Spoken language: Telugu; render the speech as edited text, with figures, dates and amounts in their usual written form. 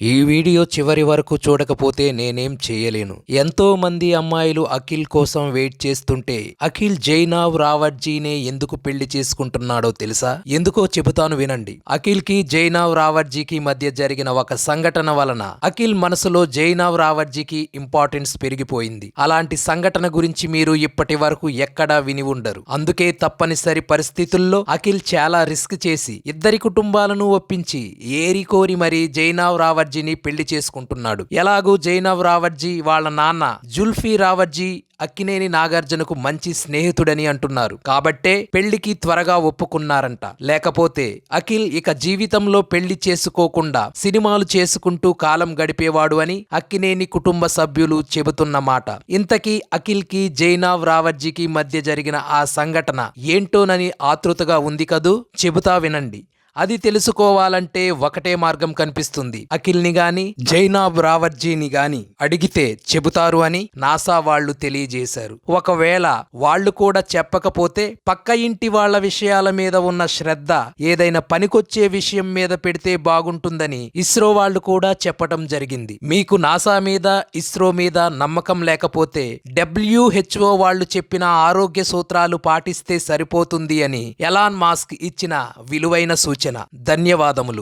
ఈ వీడియో చివరి వరకు చూడకపోతే నేనేం చేయలేను. ఎంతో మంది అమ్మాయిలు అఖిల్ కోసం వెయిట్ చేస్తుంటే అఖిల్ జైనావ్ రావట్జీనే ఎందుకు పెళ్లి చేసుకుంటున్నాడో తెలుసా? ఎందుకో చెబుతాను వినండి. అఖిల్ కి జైనావ్ రావట్జీకి మధ్య జరిగిన ఒక సంఘటన వలన అఖిల్ మనసులో జైనావ్ రావట్జీకి ఇంపార్టెన్స్ పెరిగిపోయింది. అలాంటి సంఘటన గురించి మీరు ఇప్పటి వరకు ఎక్కడా విని ఉండరు. అందుకే తప్పనిసరి పరిస్థితుల్లో అఖిల్ చాలా రిస్క్ చేసి ఇద్దరి కుటుంబాలను ఒప్పించి ఏరికోరి మరీ జైనావ్ రావట్జీని పెళ్లి చేసుకుంటున్నాడు. ఎలాగూ జైనావ్ రావట్జీ వాళ్ళ నాన్న జుల్ఫీ రావట్జీ అక్కినేని నాగార్జునకు మంచి స్నేహితుడని అంటున్నారు. కాబట్టే పెళ్లికి త్వరగా ఒప్పుకున్నారంట. లేకపోతే అఖిల్ ఇక జీవితంలో పెళ్లి చేసుకోకుండా సినిమాలు చేసుకుంటూ కాలం గడిపేవాడు అని అక్కినేని కుటుంబ సభ్యులు చెబుతున్న మాట. ఇంతకీ అఖిల్ కి జైనావ్ రావట్జీకి మధ్య జరిగిన ఆ సంఘటన ఏంటోనని ఆతృతగా ఉంది కదూ. చెబుతా వినండి. అది తెలుసుకోవాలంటే ఒకటే మార్గం కనిపిస్తుంది. అఖిల్ని గాని జైనాబ్ రావట్జీని గాని అడిగితే చెబుతారు అని నాసా వాళ్లు తెలియజేశారు. ఒకవేళ వాళ్లు కూడా చెప్పకపోతే పక్క ఇంటి వాళ్ల విషయాల మీద ఉన్న శ్రద్ధ ఏదైనా పనికొచ్చే విషయం మీద పెడితే బాగుంటుందని ఇస్రో వాళ్లు కూడా చెప్పటం జరిగింది. మీకు నాసా మీద ఇస్రో మీద నమ్మకం లేకపోతే WHO వాళ్లు చెప్పిన ఆరోగ్య సూత్రాలు పాటిస్తే సరిపోతుంది అని ఎలాన్ మాస్క్ ఇచ్చిన విలువైన సూచన. ధన్యవాదములు.